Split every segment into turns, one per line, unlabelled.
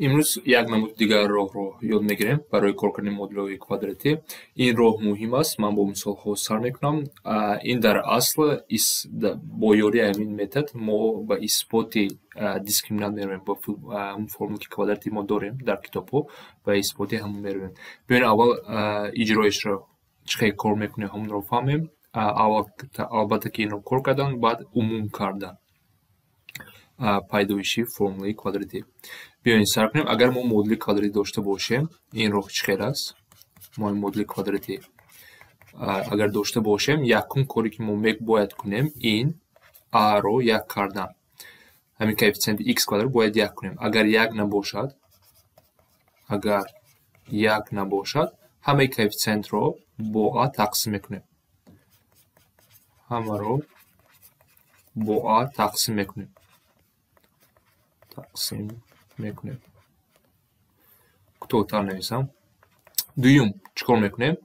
امروز یک نمود دیگر راه رو یاد میگیریم برای کار کردن مدل‌های کвадрати. این راه مهم است. من با مثال ها سر میکنم. این در اصل با یاری همین متد ما با اثبات دیسکریمینانت میرویم با اون فرمولی که کвадрати ما داریم در کتاب ها با اثبات همون میرویم. بیاین اول اجرایش رو چه کار میکنه همون رو فهمیم. اول البته که این رو کار کردن بعد عموم کردن пайдоиши формулаи квадратӣ. Биёин сар кунем. Агар мо модули квадратӣ дошта бошем, ин роҳ чӣ хел аст? Мо ин модули квадратӣ агар дошта бошем, якум коре ки мо бояд кунем ин a-ро як кардан. Ҳамин коэффициенти x квадрат бояд як кунем. Агар як набошад, ҳамаи коэффициентро бо a тақсим мекунем. Ҳамаро бо a тақсим мекунем. تقسیم میکنیم. کوتاه‌تر نویسم. دوم چیکار میکنیم؟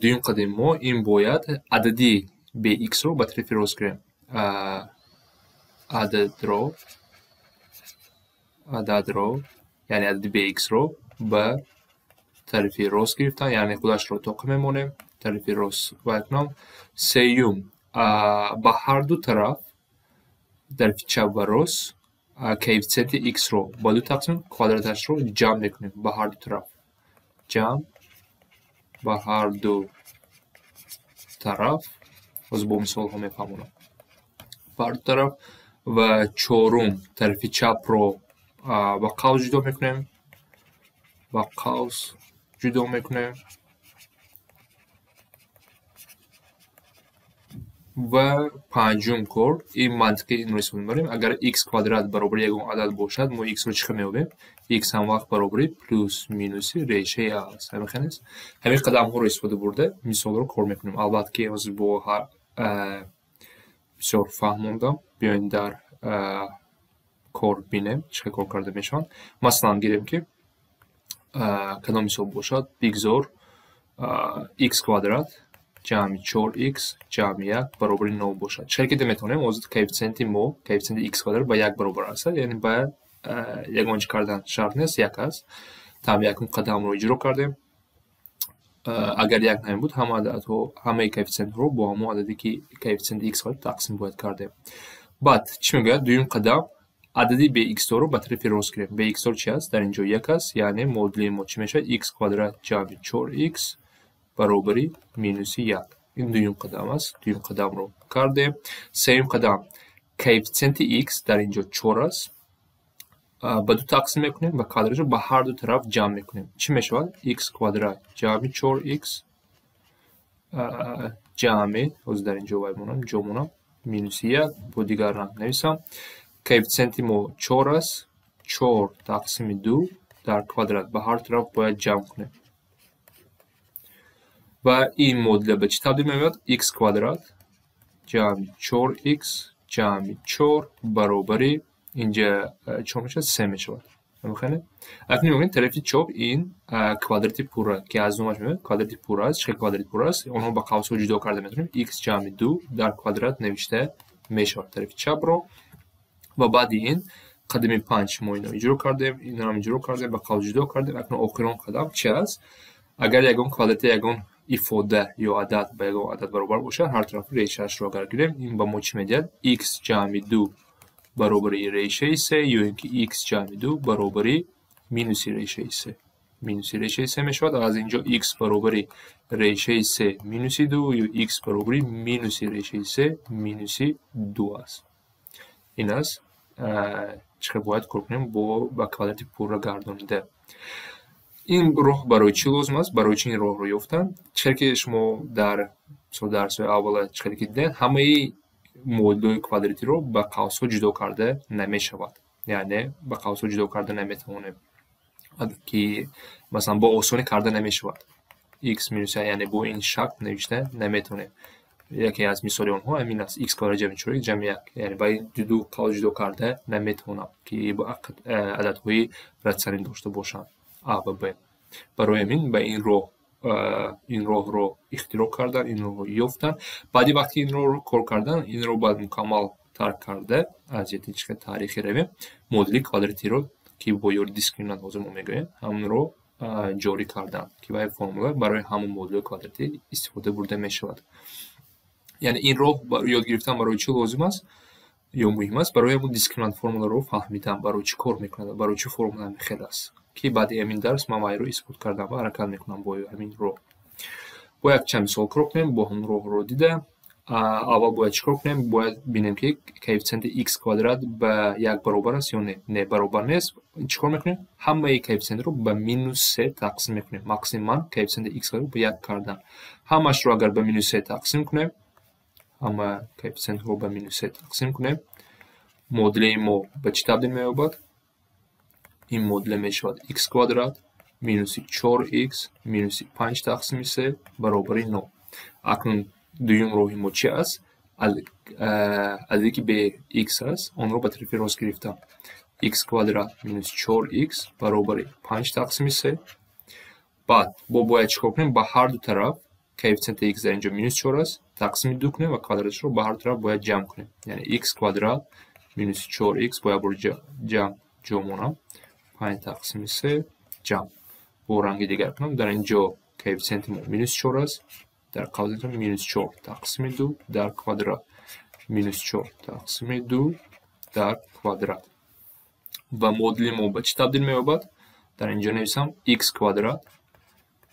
دوم قدم ما این باید عددی bx رو به طرف راست گیریم. عدد رو یعنی عددی bx رو به طرف راست گرفتن، یعنی خودش رو توقع میمونیم. طرف راست وکنم. سیوم به هر دو طرف طرف چپ و راست коэффициенти x رو با دو تقسیم کвадратش رو جمع میکنیم به هر دو طرف. به هر دو طرف از با مثال ها میفهمونم. به هر دو طرف و چهارم طرف چپ رو با قوس جدا میکنیم. و پنجم کار این منطقی این رو استفاده می‌بریم. اگر x کвадрат برابر یگان عدد باشد ما x رو چیکار می‌یابیم؟ x هم وقت برابر پلوس مینوس ریشه است. همین قدم ها رو استفاده برده مثال رو کار میکنیم. البته که از با هر بسیار فهموندم. بیاین در کار بینیم چه کار کرده میشن. مثلا گیریم که کدام مثال باشد بگذار x کвадрат جمع 4x جمع 1 برابر 9 باشد. چرا که میتونیم از کوفیسیانت ما کوفیسیانت x کвадрат با 1 برابر است، یعنی با یگانچه کردن شرط نیست، یک است. تام یکم قدم رو اجرا کردیم. اگر یک نبود همه کوفیسیانت رو با همون عددی که کوفیسیانت x کвадрат تقسیم باید کردیم. بعد چی میگه؟ دوم قدم عددی bx رو به طرف راست گیریم. bx چی است؟ در اینجا یک است، یعنی مدل ما چی میشه؟ x کвадрат جمع 4x برابری مینوس 1. این دوم قدم است. دوم قدم رو کردیم. سوم قدم کوفیسیانت x در اینجا 4 است. به دو تقسیم میکنیم و کвадратش رو به هر دو طرف جمع میکنیم. چی میشود؟ x کвадрат جمع 4x جمع از در اینجا جمعونم مینوس 1 با دیگر رنگ نویسم. کوفیسیانت ما 4 است. 4 تقسیم 2 در کвадрат به هر طرف باید جمع کنیم. و این مدل به چی تبدیل می‌شود؟ x کвадрат جمع 4x جمع 4 برابری اینجا 4 میشه 3 میشود. می‌خونید؟ اکنون می‌بینید طرف چپ این کвадрати پوره که از نامش میاد کвадрати پوره است. چه کвадрати پوره است؟ اونها با قوس‌ها جدا کرده می‌تونیم. x جمع 2 در کвадрат نوشته میشود طرف چپ رو. و بعد این قدم 5 ما اینو اجرا کردیم. این رو هم اجرا کردیم با قوس جدا کردیم. اکنون آخرین قدم چی است؟ اگر یگان کвадрат یگان ifode یا عدد با یگان عدد برابر باشه هر طرف ریشه‌اش رو اگر گیریم این با ما چی میدهد؟ x جمع 2 برابری ریشه 3 یا اینکه x جمع 2 برابری مینوس ریشه 3. مینوس ریشه 3 میشود. از اینجا x برابری ریشه 3 مینوس 2 یا x برابری مینوس ریشه 3 مینوس 2 است. این است چه باید کار کنیم با کвадрати پوره گردانیده. این راه برای چی لازم است؟ برای چی این راه رو یافتن؟ چرا که شما در درس اول چرا که دیدن همه مدل‌های کвадрати رو با قوس‌ها جدا کرده نمی‌شود. یعنی با قوس‌ها جدا کرده نمی‌توانیم که مثلا با آسانی کرده نمی‌شود. x مینوس یعنی با این شکل نوشته نمی‌تونیم. یکی از مثال اونها همین است. x کвадрат جمع 4 جمع 1 یعنی با این دو قوس جدا کرده نمی‌تونم که با عددهای ردسنی داشته باشند. A و B. برای همین به این راه رو اختراع کردن، این راه رو یافتن. بعدی وقتی این راه رو کار کردن، این رو باید مکمل تر کرده از یه تاریخی رویم مدلی کвадрати رو که با یور دیسکریمینانت حاضر ما میگویم همون رو جاری کردن که باید فرمولا برای همون مدل کواردراتی استفاده برده میشود. یعنی این رو یاد گرفتن برای چی لازم است یا مهم است؟ برای همون دیسکریمینانت فرمولا رو فهمیدن برای چی کار میکنه، برای چی فرمولا میخواد است که بعد همین درس من رو استفاده کردم و حرکت میکنم با همین رو. باید چند مثال کار کنیم با هم رو دیده. اول باید چیکار کنیم؟ باید ببینیم که کوفیشنت x کوادرات به 1 برابر است یا نه برابر نیست. چیکار میکنیم؟ همه کوفیشنت رو به مینوس 3 تقسیم میکنیم. ماکسیمم کوفیشنت x رو به 1 کردن. همش رو اگر به مینوس 3 تقسیم کنیم، همه کوفیشنت رو به مینوس 3 تقسیم کنیم، مدل ما به چی تبدیل می‌یابد؟ این مدل میشود x کوادرات مینوس 4x مینوس 5 تقسیم 3 برابر 9. اکنون دویم روی ما چی است؟ عددی که به x است آن رو به طرف راست گرفتم. x کوادرات مینوس 4x برابر 5 تقسیم 3. بعد باید چیکار کنیم؟ با هر دو طرف کوفیشنت x در اینجا مینوس 4 است تقسیم 2 کنیم و کوادراتش رو با هر طرف باید جمع کنیم. یعنی x کوادرات مینوس 4x باید برای جمع مونم 5 تقسیم 3 جمع. با رنگ دیگر کنم. در اینجا کوفیشنت ما مینوس 4 است، در کوادرات مینوس 4 تقسیم 2 در کوادرات مینوس 4 تقسیم 2 در کوادرات. و مدل ما به چی تبدیل می‌یابد؟ در اینجا نویسم x کوادرات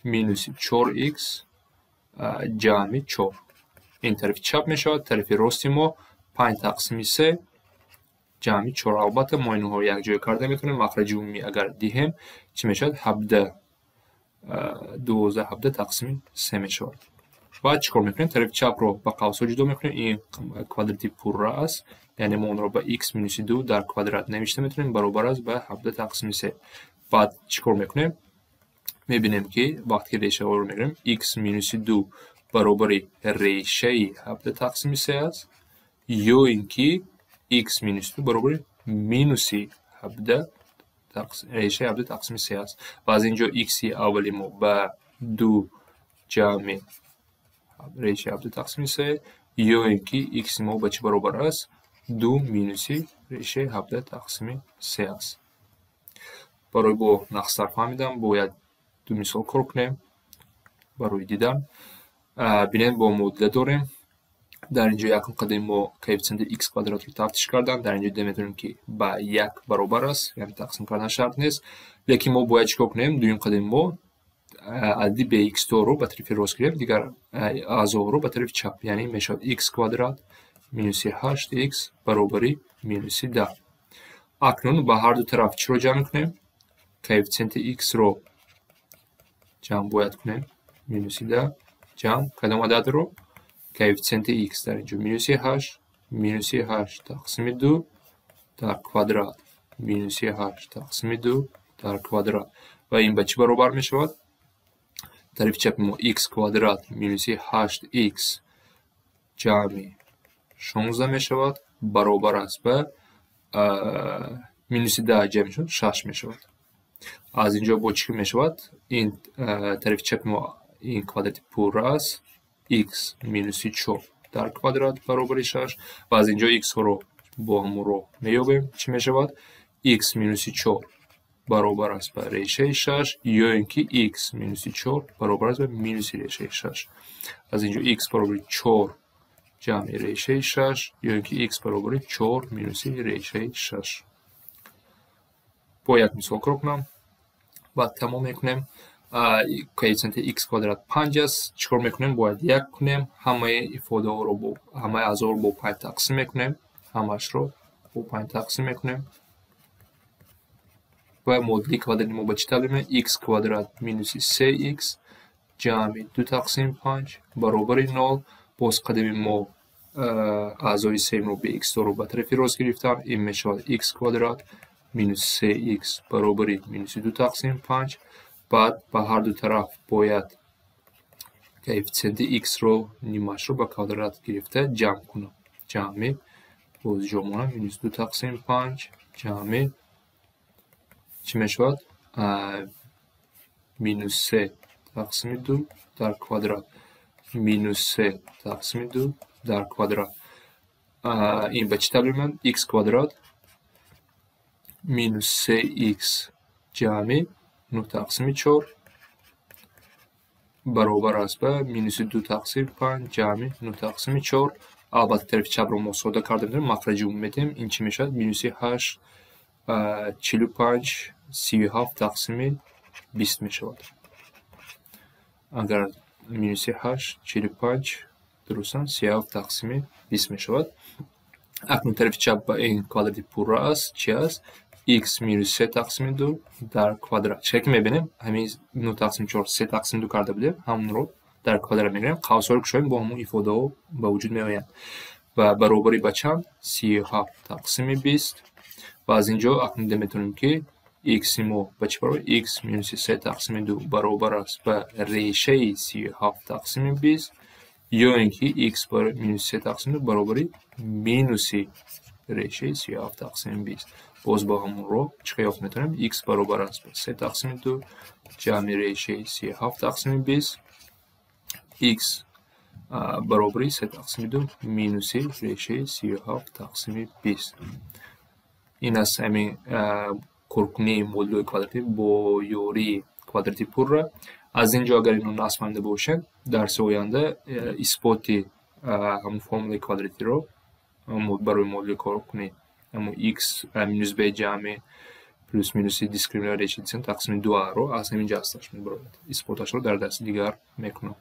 مینوس 4x جمع 4. این طرف چپ میشود، طرف راست ما 5 تقسیم 3 جمع 4. البته ما اینها رو یک جای کرده میتونیم. مخرج عمومی اگر دهیم چی میشود؟ 17 تقسیم 3 میشود. بعد چیکار میکنیم؟ طرف چپ رو با قوس جدا میکنیم. این کوادراتی پوره است، یعنی ما اون رو به x مینوس 2 در کوادرات نوشته میتونیم برابر است به 17 تقسیم 3. بعد چیکار میکنیم؟ میبینیم که وقتی که ریشه رو میگیریم x مینوس 2 برابر ریشه 17 تقسیم 3 است، یا اینکه x مینوس 2 برابر مینوس 17 ریشه 17 تقسیم 3 است. و از اینجا x اولی ما به 2 جمع ریشه 17 تقسیم 3، یا اینکه x ما به چی برابر است؟ 2 مینوس ریشه 17 تقسیم 3 است. برای با نقص فهمیدم باید دو مثال کار کنیم برای دیدن. بینید با مدل داریم. در اینجا یکم قدم ما کوفیشنت x کوادرات رو تفتیش کردن. در اینجا دیده میتونیم که با 1 برابر است، یعنی تقسیم کردن شرط نیست. لیکن ما باید چیکار کنیم؟ دویم قدم ما عددی به x رو به طرف راست گرفتیم، دیگر اعضا رو به طرف چپ، یعنی میشود x کوادرات مینوس 8x برابر مینوس 10. اکنون با هر دو طرف چی رو جمع کنیم؟ کوفیشنت x رو جمع باید کنیم، مینوس 10 جمع کدام عدد رو؟ کوفیشنت x در اینجا مینوس 8 تقسیم 2 در کوادرات مینوس 8 تقسیم 2 در کوادرات. و این به چی برابر می شود؟ طرف چپ ما x کوادرات مینوس 8x جمع 16 می شود برابر است به مینوس 10 جمع شد 6 می شود. از اینجا با چی می شود؟ این طرف چپ ما این کوادرات پوره است، x مینوس 4 در کوادرات برابر 6. و از اینجا x رو با هم رو میابیم چی می شود؟ x مینوس 4 برابر است به ریشه 6، یا اینکه x مینوس 4 برابر است به مینوس ریشه 6. از اینجا x برابر 4 جمع ریشه 6، یا اینکه x برابر 4 مینوس ریشه 6. با یک مثال کار کنم بعد تمام میکنیم. کوفیشنت x کوادرات 5 است. چیکار میکنیم؟ باید 1 کنیم، همه افاده ها رو با همه اعضا رو با 5 تقسیم میکنیم، همش رو با 5 تقسیم میکنیم. و مدلی کوادراتی ما به چی تبدیل میشه؟ x کوادرات مینوس 3x جمع 2 تقسیم 5 برابر 0. باز قدم ما اعضای 3 رو به x رو به طرف راست گرفتم، این میشه x کوادرات مینوس 3x برابر مینوس 2 تقسیم 5. بعد به هر دو طرف باید کوفیشنت x رو نیمش رو به کوادرات گرفته جمع کنم. جمع باز جمع مینوس 2 تقسیم 5 جمع چی میشود؟ مینوس 3 تقسیم 2 در کوادرات مینوس 3 تقسیم 2 در کوادرات. این به چی تبدیل میشه؟ x کوادرات minus 3x جمع 9 تقسیم 4 برابر است به minus 2 تقسیم 5 جمع 9 تقسیم 4. البته طرف چپ رو ما ساده کرده بودیم، مخرج عمومی میدیم. این چی میشه؟ minus 8 45 37 تقسیم 20 میشود. اگر minus 8 45 درستن 37 تقسیم 20 میشود. اکنون طرف چپ با این کوادرات پوره است. چی است؟ x minus 3 تقسیم 2 در کوادرات. چه که میبینیم همین 9 تقسیم 4 3 تقسیم 2 کرده بودیم، همون رو در کوادرات میگیریم. قوس‌ها رو کشیم با همون ifade ها به وجود میآیند و برابری به چند؟ 37 تقسیم 20. و از اینجا اکنون میتونیم که x ما به چه برابر؟ x minus 3 تقسیم 2 برابر است به ریشه 37 تقسیم 20 یا اینکه x بر minus 3 تقسیم 2 برابری مینوس ریشه 37 تقسیم 20. باز با همون رو چه یافت میتونیم؟ x برابر است به 3 تقسیم 2 جمع ریشه 37 تقسیم 20 x برابری 3 تقسیم 2 مینوس ریشه 37 تقسیم 20. این است همین کارکنی مولدوی کواdraتی با یاری کواdraتی پوره. از اینجا اگر اینو نصب کنده باشن درس آینده اثبات همون فرمول کواdraتی رو برای مولدوی کارکنی همون x minus b جمع پلوس مینوس دیسکریمینانت ریشه تقسیم 2 رو از همینجا استش میبرد. اثباتش رو در درس دیگر میکنم.